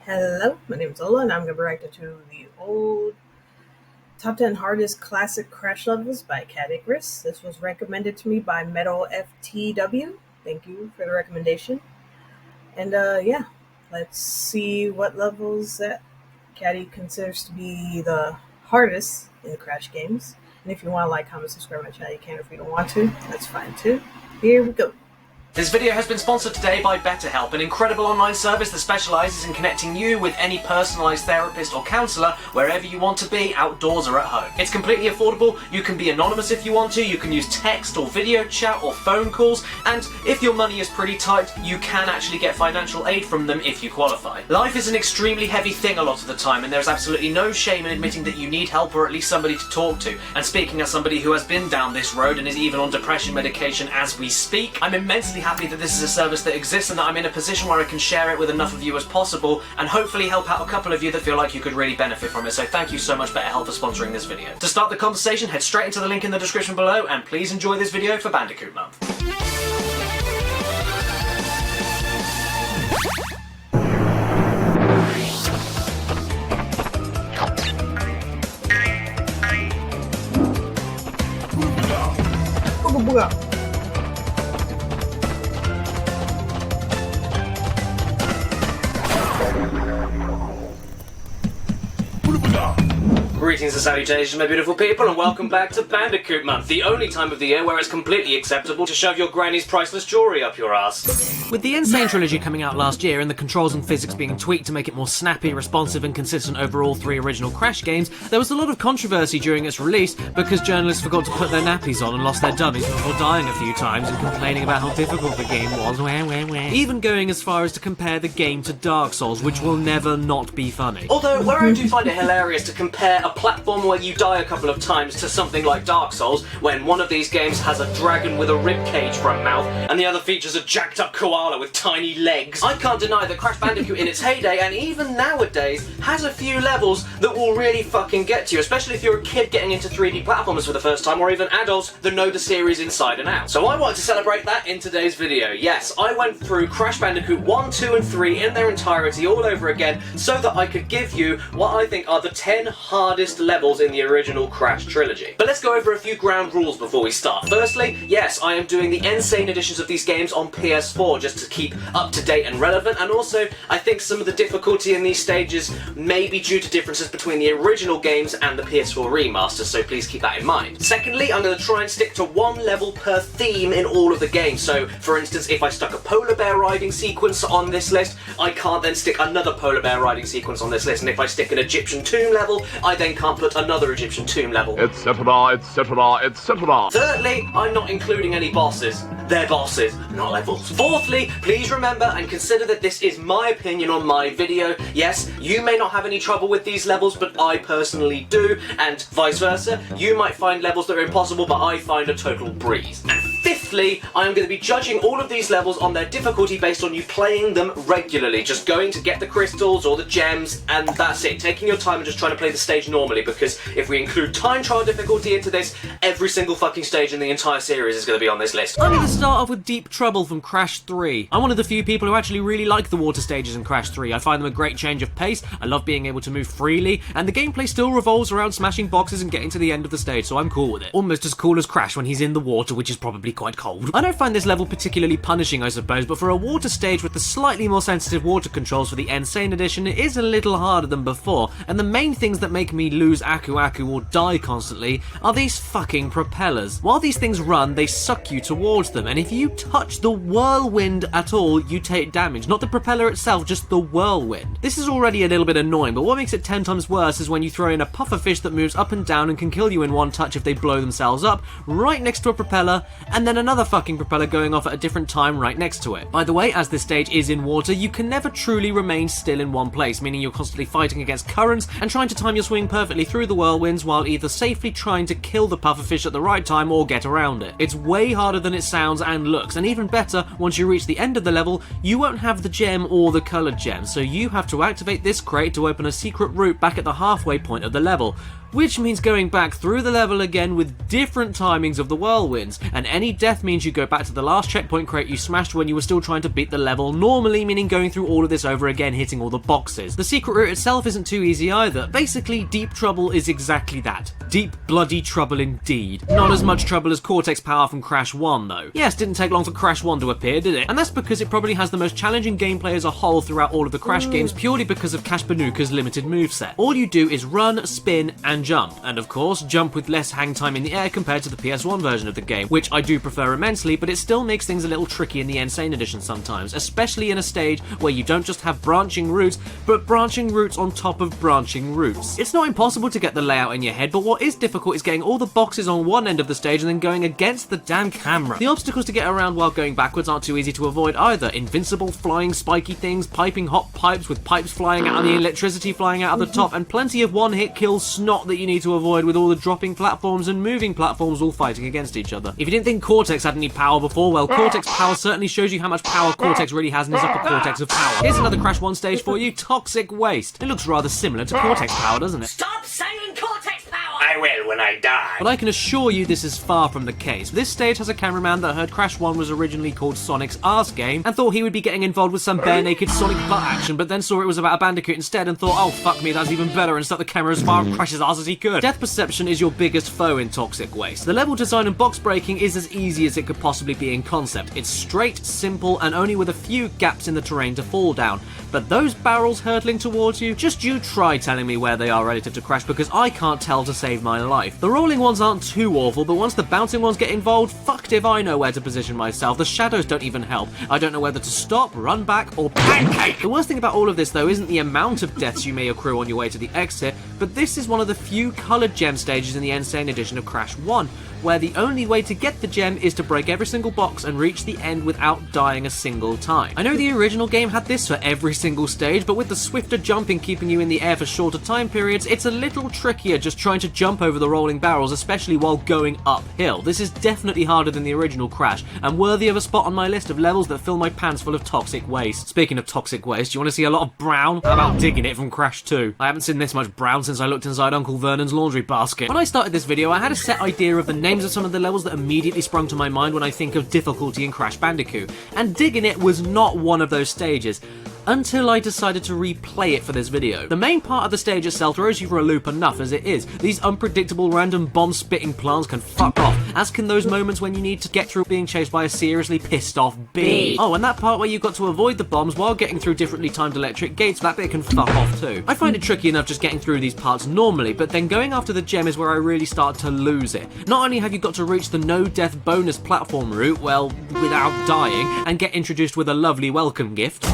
Hello, my name is Ola, and I'm going to be reacting to the old Top 10 Hardest Classic Crash Levels by Caddicarus. This was recommended to me by Metal FTW. Thank you for the recommendation. And yeah, let's see what levels that Caddy considers to be the hardest in the Crash games. And if you want to like, comment, subscribe to my channel, you can. If you don't want to, that's fine too. Here we go. This video has been sponsored today by BetterHelp, an incredible online service that specialises in connecting you with any personalised therapist or counsellor wherever you want to be, outdoors or at home. It's completely affordable, you can be anonymous if you want to, you can use text or video chat or phone calls, and if your money is pretty tight, you can actually get financial aid from them if you qualify. Life is an extremely heavy thing a lot of the time, and there's absolutely no shame in admitting that you need help or at least somebody to talk to. And speaking as somebody who has been down this road and is even on depression medication as we speak, I'm immensely happy that this is a service that exists and that I'm in a position where I can share it with enough of you as possible and hopefully help out a couple of you that feel like you could really benefit from it. So thank you so much, BetterHelp, for sponsoring this video. To start the conversation, head straight into the link in the description below and please enjoy this video for Bandicoot Month. Greetings and salutations, my beautiful people, and welcome back to Bandicoot Month, the only time of the year where it's completely acceptable to shove your granny's priceless jewellery up your ass. With the Insane trilogy coming out last year and the controls and physics being tweaked to make it more snappy, responsive and consistent over all three original Crash games, there was a lot of controversy during its release because journalists forgot to put their nappies on and lost their dummies before dying a few times and complaining about how difficult the game was, even going as far as to compare the game to Dark Souls, which will never not be funny. Although, where I do find it hilarious to compare a platform where you die a couple of times to something like Dark Souls, when one of these games has a dragon with a ribcage for a mouth and the other features a jacked up koala with tiny legs, I can't deny that Crash Bandicoot in its heyday and even nowadays has a few levels that will really fucking get to you, especially if you're a kid getting into 3D platformers for the first time or even adults that know the series inside and out. So I wanted to celebrate that in today's video. Yes, I went through Crash Bandicoot 1, 2 and 3 in their entirety all over again so that I could give you what I think are the 10 hardest levels in the original Crash trilogy. But let's go over a few ground rules before we start. Firstly, yes, I am doing the Insane editions of these games on PS4 just to keep up to date and relevant, and also I think some of the difficulty in these stages may be due to differences between the original games and the PS4 remaster, so please keep that in mind. Secondly, I'm going to try and stick to one level per theme in all of the games. So for instance, if I stuck a polar bear riding sequence on this list, I can't then stick another polar bear riding sequence on this list, and if I stick an Egyptian tomb level, I then can't put another Egyptian tomb level, etc, etc, etc. Thirdly, I'm not including any bosses. They're bosses, not levels. Fourthly, please remember and consider that this is my opinion on my video. Yes, you may not have any trouble with these levels, but I personally do, and vice versa. You might find levels that are impossible, but I find a total breeze. And fifthly, I am going to be judging all of these levels on their difficulty based on you playing them regularly, just going to get the crystals or the gems, and that's it. Taking your time and just trying to play the stage normally, because if we include time trial difficulty into this, every single fucking stage in the entire series is going to be on this list. I'm going to start off with Deep Trouble from Crash 3. I'm one of the few people who actually really like the water stages in Crash 3. I find them a great change of pace, I love being able to move freely, and the gameplay still revolves around smashing boxes and getting to the end of the stage, so I'm cool with it. Almost as cool as Crash when he's in the water, which is probably quite cold. I don't find this level particularly punishing, I suppose, but for a water stage with the slightly more sensitive water controls for the Insane edition, it is a little harder than before, and the main things that make me lose Aku Aku or die constantly are these fucking propellers. While these things run, they suck you towards them, and if you touch the whirlwind at all, you take damage. Not the propeller itself, just the whirlwind. This is already a little bit annoying, but what makes it 10 times worse is when you throw in a pufferfish that moves up and down and can kill you in one touch if they blow themselves up, right next to a propeller, and then another fucking propeller going off at a different time right next to it. By the way, as this stage is in water, you can never truly remain still in one place, meaning you're constantly fighting against currents and trying to time your swing perfectly through the whirlwinds while either safely trying to kill the pufferfish at the right time or get around it. It's way harder than it sounds and looks, and even better, once you reach the end of the level, you won't have the gem or the coloured gem, so you have to activate this crate to open a secret route back at the halfway point of the level. which means going back through the level again with different timings of the whirlwinds, and any death means you go back to the last checkpoint crate you smashed when you were still trying to beat the level normally, meaning going through all of this over again, hitting all the boxes. The secret route itself isn't too easy either. Basically, Deep Trouble is exactly that. Deep bloody trouble indeed. Not as much trouble as Cortex Power from Crash 1 though. Yes, didn't take long for Crash 1 to appear, did it? And that's because it probably has the most challenging gameplay as a whole throughout all of the Crash games, purely because of Caddicarus' limited moveset. All you do is run, spin, and jump. And of course, jump with less hang time in the air compared to the PS1 version of the game, which I do prefer immensely, but it still makes things a little tricky in the Insane Edition sometimes, especially in a stage where you don't just have branching routes, but branching routes on top of branching routes. It's not impossible to get the layout in your head, but what is difficult is getting all the boxes on one end of the stage and then going against the damn camera. The obstacles to get around while going backwards aren't too easy to avoid either. Invincible flying spiky things, piping hot pipes with pipes flying out and the electricity flying out of the top, and plenty of one-hit kill snot that you need to avoid with all the dropping platforms and moving platforms all fighting against each other. If you didn't think Cortex had any power before, well, Cortex Power certainly shows you how much power Cortex really has in his upper cortex of power. Here's another Crash 1 stage for you, Toxic Waste. It looks rather similar to Cortex Power, doesn't it? Stop saying Cortex Power! I will when I die. But I can assure you this is far from the case. This stage has a cameraman that heard Crash 1 was originally called Sonic's Arse Game and thought he would be getting involved with some bare-naked Sonic butt action, but then saw it was about a Bandicoot instead and thought, oh fuck me, that's even better, and stuck the camera as far up Crash's arse as he could. Death perception is your biggest foe in Toxic Waste. The level design and box breaking is as easy as it could possibly be in concept. It's straight, simple, and only with a few gaps in the terrain to fall down. But those barrels hurtling towards you, just you try telling me where they are relative to Crash, because I can't tell to save my life. The rolling ones aren't too awful, but once the bouncing ones get involved, fucked if I know where to position myself. The shadows don't even help. I don't know whether to stop, run back, or pancake! The worst thing about all of this though isn't the amount of deaths you may accrue on your way to the exit, but this is one of the few coloured gem stages in the Insane Edition of Crash 1, where the only way to get the gem is to break every single box and reach the end without dying a single time. I know the original game had this for every single stage, but with the swifter jumping keeping you in the air for shorter time periods, it's a little trickier just trying to jump over the rolling barrels, especially while going uphill. This is definitely harder than the original Crash, and worthy of a spot on my list of levels that fill my pants full of toxic waste. Speaking of toxic waste, you want to see a lot of brown? How about Digging It from Crash 2? I haven't seen this much brown since I looked inside Uncle Vernon's laundry basket. When I started this video, I had a set idea of the names of some of the levels that immediately sprung to my mind when I think of difficulty in Crash Bandicoot, and Digging It was not one of those stages. Until I decided to replay it for this video. The main part of the stage itself throws you for a loop enough as it is. These unpredictable random bomb-spitting plants can fuck off, as can those moments when you need to get through being chased by a seriously pissed off bee. Oh, and that part where you've got to avoid the bombs while getting through differently timed electric gates, that bit can fuck off too. I find it tricky enough just getting through these parts normally, but then going after the gem is where I really start to lose it. Not only have you got to reach the no-death bonus platform route, well, without dying, and get introduced with a lovely welcome gift,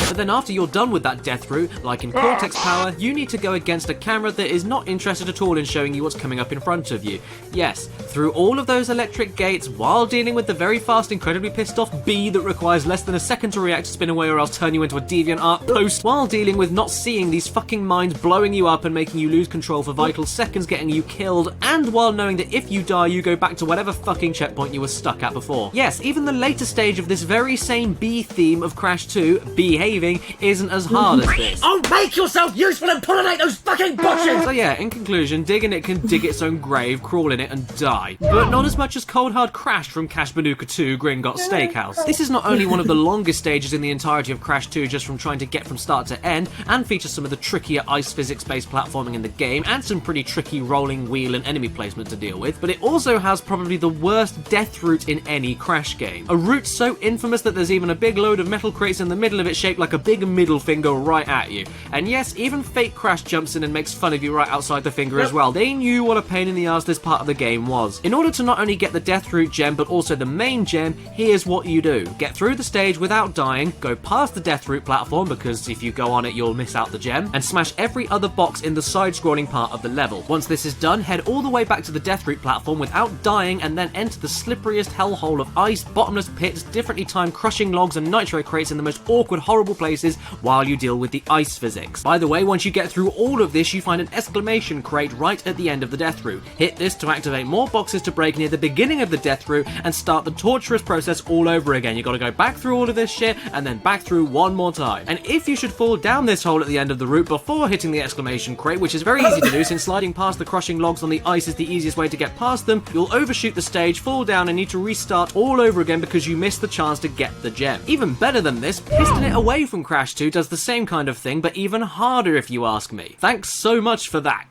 but then after you're done with that death route, like in Cortex Power, you need to go against a camera that is not interested at all in showing you what's coming up in front of you. Yes, through all of those electric gates, while dealing with the very fast, incredibly pissed off bee that requires less than a second to react, spin away or else turn you into a deviant art post, while dealing with not seeing these fucking mines blowing you up and making you lose control for vital seconds, getting you killed, and while knowing that if you die you go back to whatever fucking checkpoint you were stuck at before. Yes, even the later stage of this very same bee theme of Crash 2, behaving, isn't as hard as this. Oh, make yourself useful and pollinate those fucking bushes! So yeah, in conclusion, Digging It can dig its own grave, crawl in it and die. But not as much as Cold Hard Crash from Cash Banooka 2 Gringotts Steakhouse. This is not only one of the longest stages in the entirety of Crash 2 just from trying to get from start to end, and features some of the trickier ice physics-based platforming in the game, and some pretty tricky rolling wheel and enemy placement to deal with, but it also has probably the worst death route in any Crash game. A route so infamous that there's even a big load of metal crates in the middle of it shaped like a big middle finger right at you. And yes, even fake Crash jumps in and makes fun of you right outside the finger as well. They knew what a pain in the ass this part of the game was. In order to not only get the death route gem but also the main gem, here's what you do. Get through the stage without dying, go past the death route platform because if you go on it you'll miss out the gem, and smash every other box in the side-scrolling part of the level. Once this is done, head all the way back to the death route platform without dying and then enter the slipperiest hellhole of ice, bottomless pits, differently timed crushing logs and nitro crates in the most awkward, horrible horrible places while you deal with the ice physics. By the way, once you get through all of this, you find an exclamation crate right at the end of the death route. Hit this to activate more boxes to break near the beginning of the death route and start the torturous process all over again. You gotta go back through all of this shit and then back through one more time. And if you should fall down this hole at the end of the route before hitting the exclamation crate, which is very easy to do since sliding past the crushing logs on the ice is the easiest way to get past them, you'll overshoot the stage, fall down, and need to restart all over again because you missed the chance to get the gem. Even better than this, piston it away from Crash 2 does the same kind of thing, but even harder if you ask me. Thanks so much for that.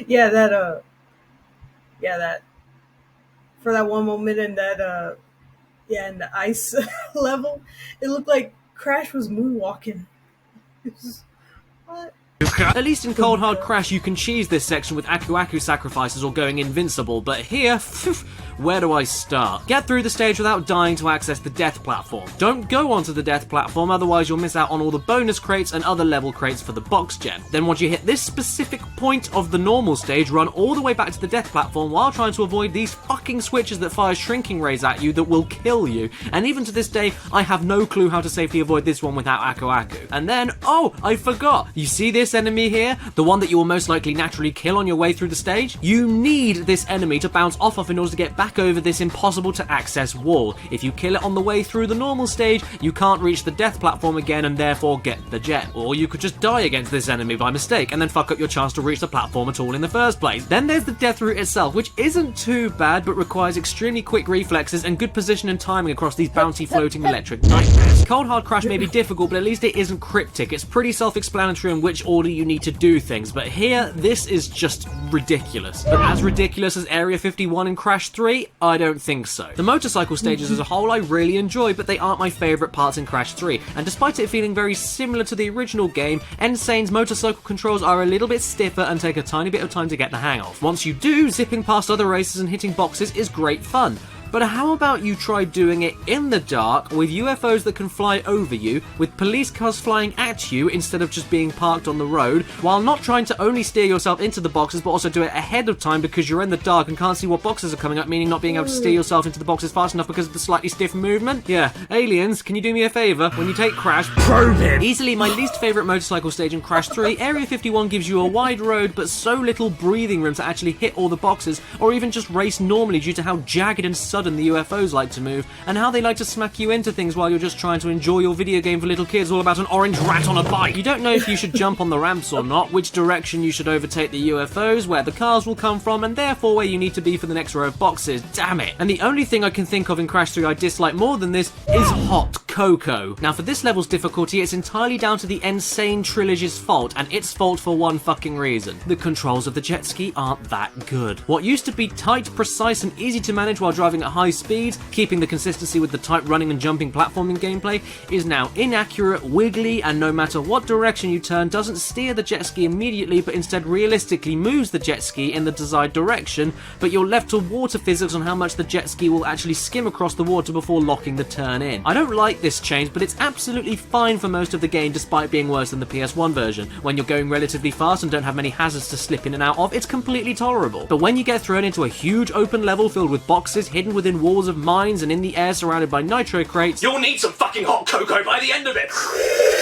Yeah, that for that one moment in that in the ice level, it looked like Crash was moonwalking. It was, what? At least in Cold Hard Crash you can cheese this section with Aku Aku sacrifices or going invincible, but here, where do I start? Get through the stage without dying to access the death platform. Don't go onto the death platform, otherwise you'll miss out on all the bonus crates and other level crates for the box gem. Then once you hit this specific point of the normal stage, run all the way back to the death platform while trying to avoid these fucking switches that fire shrinking rays at you that will kill you. And even to this day, I have no clue how to safely avoid this one without Aku Aku. And then, oh, I forgot. You see this enemy here? The one that you will most likely naturally kill on your way through the stage? You need this enemy to bounce off of in order to get back over this impossible to access wall. If you kill it on the way through the normal stage, you can't reach the death platform again and therefore get the gem. Or you could just die against this enemy by mistake and then fuck up your chance to reach the platform at all in the first place. Then there's the death route itself, which isn't too bad but requires extremely quick reflexes and good position and timing across these bouncy floating electric nightmares. Cold Hard Crash may be difficult, but at least it isn't cryptic. It's pretty self-explanatory in which order you need to do things, but here, this is just ridiculous. But as ridiculous as Area 51 in Crash 3? I don't think so. The motorcycle stages as a whole I really enjoy, but they aren't my favourite parts in Crash 3, and despite it feeling very similar to the original game, N-Sane's motorcycle controls are a little bit stiffer and take a tiny bit of time to get the hang of. Once you do, zipping past other races and hitting boxes is great fun. But how about you try doing it in the dark with UFOs that can fly over you, with police cars flying at you instead of just being parked on the road, while not trying to only steer yourself into the boxes but also do it ahead of time because you're in the dark and can't see what boxes are coming up, meaning not being able to steer yourself into the boxes fast enough because of the slightly stiff movement? Yeah, aliens, can you do me a favour? When you take Crash, probe him! Easily my least favourite motorcycle stage in Crash 3, Area 51 gives you a wide road but so little breathing room to actually hit all the boxes or even just race normally due to how jagged and sudden the UFOs like to move, and how they like to smack you into things while you're just trying to enjoy your video game for little kids all about an orange rat on a bike. You don't know if you should jump on the ramps or not, which direction you should overtake the UFOs, where the cars will come from, and therefore where you need to be for the next row of boxes. Damn it. And the only thing I can think of in Crash 3 I dislike more than this is Hot Cocoa. Now for this level's difficulty, it's entirely down to the Insane Trilogy's fault, and its fault for one fucking reason. The controls of the jet ski aren't that good. What used to be tight, precise, and easy to manage while driving at high speeds, keeping the consistency with the tight running and jumping platforming gameplay, is now inaccurate, wiggly, and no matter what direction you turn, doesn't steer the jet ski immediately, but instead realistically moves the jet ski in the desired direction, but you're left to water physics on how much the jet ski will actually skim across the water before locking the turn in. I don't like this change, but it's absolutely fine for most of the game despite being worse than the PS1 version. When you're going relatively fast and don't have many hazards to slip in and out of, it's completely tolerable. But when you get thrown into a huge open level filled with boxes hidden within walls of mines and in the air surrounded by nitro crates, you'll need some fucking hot cocoa by the end of it!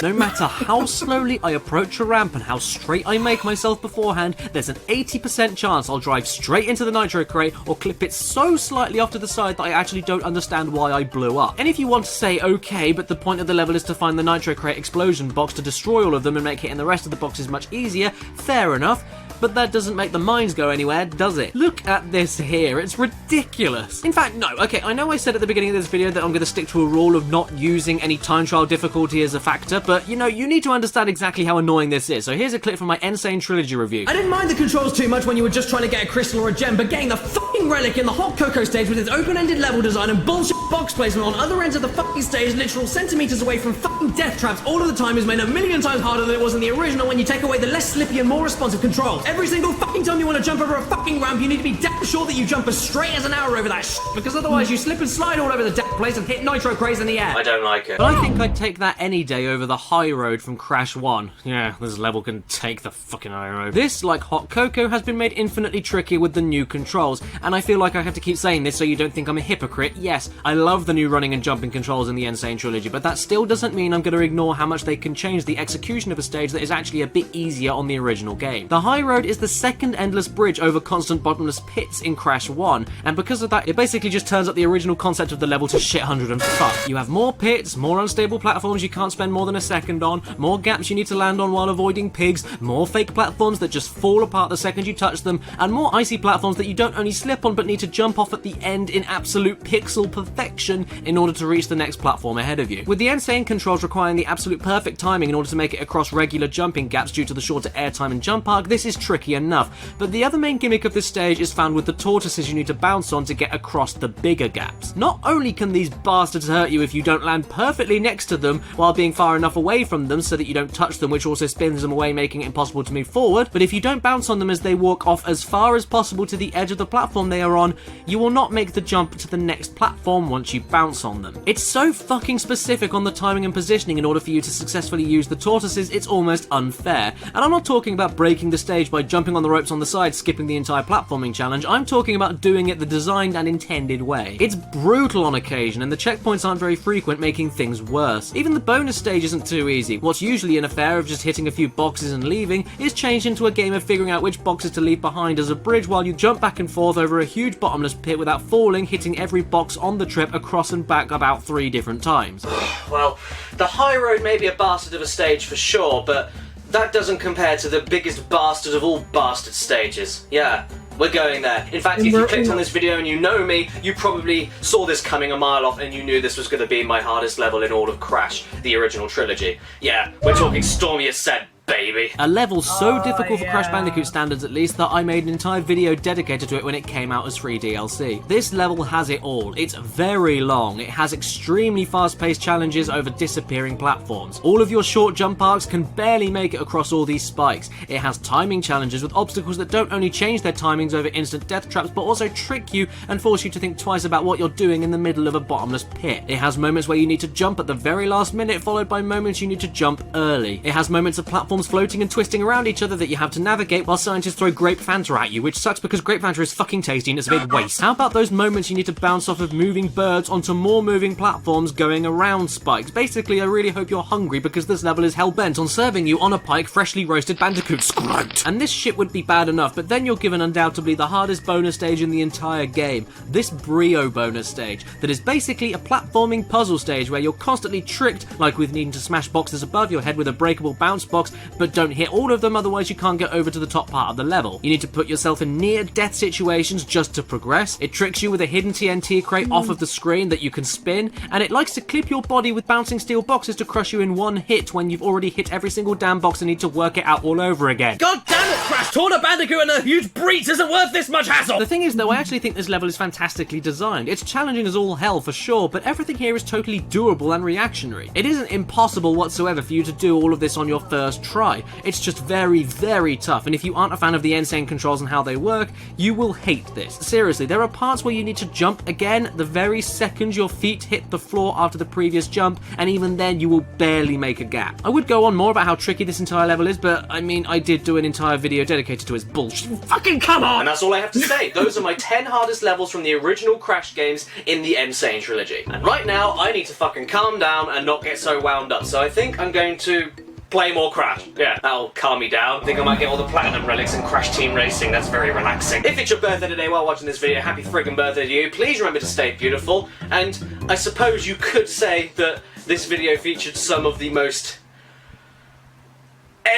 No matter how slowly I approach a ramp and how straight I make myself beforehand, there's an 80% chance I'll drive straight into the nitro crate or clip it so slightly off to the side that I actually don't understand why I blew up. And if you want to say, okay, but the point of the level is to find the nitro crate explosion box to destroy all of them and make hitting the rest of the boxes much easier, fair enough. But that doesn't make the mines go anywhere, does it? Look at this here, it's ridiculous. In fact, no, okay, I know I said at the beginning of this video that I'm going to stick to a rule of not using any time trial difficulty as a factor, but you know, you need to understand exactly how annoying this is. So here's a clip from my Insane Trilogy review. I didn't mind the controls too much when you were just trying to get a crystal or a gem, but getting the fucking relic in the Hot Cocoa stage with its open-ended level design and bullshit box placement on other ends of the fucking stage, literal centimeters away from fucking death traps all of the time, is made a million times harder than it was in the original when you take away the less slippy and more responsive controls. Every single fucking time you want to jump over a fucking ramp, you need to be damn sure that you jump as straight as an arrow over that because otherwise you slip and slide all over the damn place and hit Nitro Craze in the air. I don't like it. But I think I'd take that any day over the high road from Crash 1. Yeah, this level can take the fucking high road. This, like Hot Cocoa, has been made infinitely trickier with the new controls, and I feel like I have to keep saying this so you don't think I'm a hypocrite. Yes, I love the new running and jumping controls in the Insane Trilogy, but that still doesn't mean I'm going to ignore how much they can change the execution of a stage that is actually a bit easier on the original game. The high road is the second endless bridge over constant bottomless pits in Crash 1, and because of that, it basically just turns up the original concept of the level to shit hundred and fuck. You have more pits, more unstable platforms you can't spend more than a second on, more gaps you need to land on while avoiding pigs, more fake platforms that just fall apart the second you touch them, and more icy platforms that you don't only slip on but need to jump off at the end in absolute pixel perfection in order to reach the next platform ahead of you. With the insane controls requiring the absolute perfect timing in order to make it across regular jumping gaps due to the shorter airtime and jump arc, this is tricky enough. But the other main gimmick of this stage is found with the tortoises you need to bounce on to get across the bigger gaps. Not only can these bastards hurt you if you don't land perfectly next to them while being far enough away from them so that you don't touch them, which also spins them away, making it impossible to move forward, but if you don't bounce on them as they walk off as far as possible to the edge of the platform they are on, you will not make the jump to the next platform once you bounce on them. It's so fucking specific on the timing and positioning in order for you to successfully use the tortoises, it's almost unfair. And I'm not talking about breaking the stage by jumping on the ropes on the side, skipping the entire platforming challenge, I'm talking about doing it the designed and intended way. It's brutal on occasion, and the checkpoints aren't very frequent, making things worse. Even the bonus stage isn't too easy. What's usually an affair of just hitting a few boxes and leaving is changed into a game of figuring out which boxes to leave behind as a bridge while you jump back and forth over a huge bottomless pit without falling, hitting every box on the trip across and back about 3 different times. Well, the high road may be a bastard of a stage for sure, but that doesn't compare to the biggest bastard of all bastard stages. Yeah, we're going there. In fact, if you clicked on this video and you know me, you probably saw this coming a mile off and you knew this was going to be my hardest level in all of Crash, the original trilogy. Yeah, we're talking Stormy Ascent, baby. A level so difficult for Crash Bandicoot standards at least that I made an entire video dedicated to it when it came out as free DLC. This level has it all. It's very long, it has extremely fast-paced challenges over disappearing platforms. All of your short jump arcs can barely make it across all these spikes. It has timing challenges with obstacles that don't only change their timings over instant death traps but also trick you and force you to think twice about what you're doing in the middle of a bottomless pit. It has moments where you need to jump at the very last minute followed by moments you need to jump early. It has moments of platforms floating and twisting around each other that you have to navigate while scientists throw grape Fanta at you, which sucks because grape Fanta is fucking tasty and it's a big waste. How about those moments you need to bounce off of moving birds onto more moving platforms going around spikes? Basically, I really hope you're hungry because this level is hell-bent on serving you on a pike freshly roasted bandicoot scrote. And this shit would be bad enough, but then you're given undoubtedly the hardest bonus stage in the entire game, this Brio bonus stage, that is basically a platforming puzzle stage where you're constantly tricked, like with needing to smash boxes above your head with a breakable bounce box, but don't hit all of them, otherwise you can't get over to the top part of the level. You need to put yourself in near-death situations just to progress. It tricks you with a hidden TNT crate off of the screen that you can spin, and it likes to clip your body with bouncing steel boxes to crush you in one hit when you've already hit every single damn box and need to work it out all over again. God damn it, Crash! Torn a Bandicoot and a huge breach isn't worth this much hassle! The thing is though, I actually think this level is fantastically designed. It's challenging as all hell for sure, but everything here is totally doable and reactionary. It isn't impossible whatsoever for you to do all of this on your first try. It's just very, very tough, and if you aren't a fan of the insane controls and how they work, you will hate this. Seriously, there are parts where you need to jump again the very second your feet hit the floor after the previous jump, and even then you will barely make a gap. I would go on more about how tricky this entire level is, but I mean, I did do an entire video dedicated to its bullshit. Fucking come on! And that's all I have to say. Those are my 10 hardest levels from the original Crash games in the Insane Trilogy. And right now, I need to fucking calm down and not get so wound up, so I think I'm going to play more Crash. Yeah, that'll calm me down. I think I might get all the platinum relics in Crash Team Racing. That's very relaxing. If it's your birthday today while watching this video, happy friggin' birthday to you. Please remember to stay beautiful. And I suppose you could say that this video featured some of the most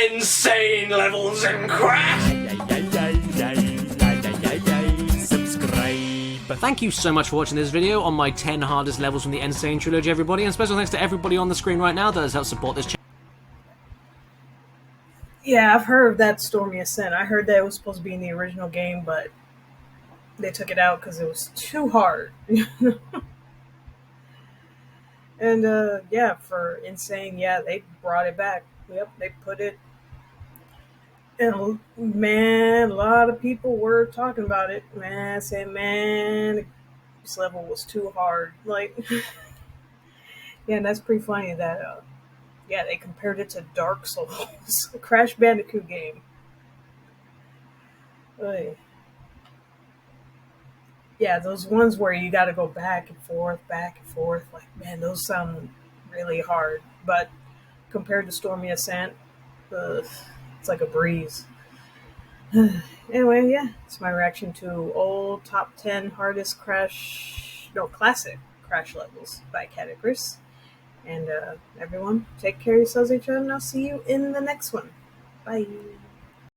insane levels in Crash. Thank you so much for watching this video on my 10 hardest levels from the Insane Trilogy, everybody, and special thanks to everybody on the screen right now that has helped support this channel. Yeah, I've heard of that Stormy Ascent. I heard that it was supposed to be in the original game, but they took it out because it was too hard. And yeah, for Insane, yeah, they brought it back. Yep, they put it And man, a lot of people were talking about it. Man, saying, man, this level was too hard. Like, yeah, and that's pretty funny that, yeah, they compared it to Dark Souls, a Crash Bandicoot game. Oy. Yeah, those ones where you got to go back and forth, back and forth. Like, man, those sound really hard. But compared to Stormy Ascent, ugh, it's like a breeze. Anyway, yeah, it's my reaction to old top 10 hardest crash, no, classic crash levels by Caddicarus. And everyone, take care of yourselves, each other, and I'll see you in the next one. Bye.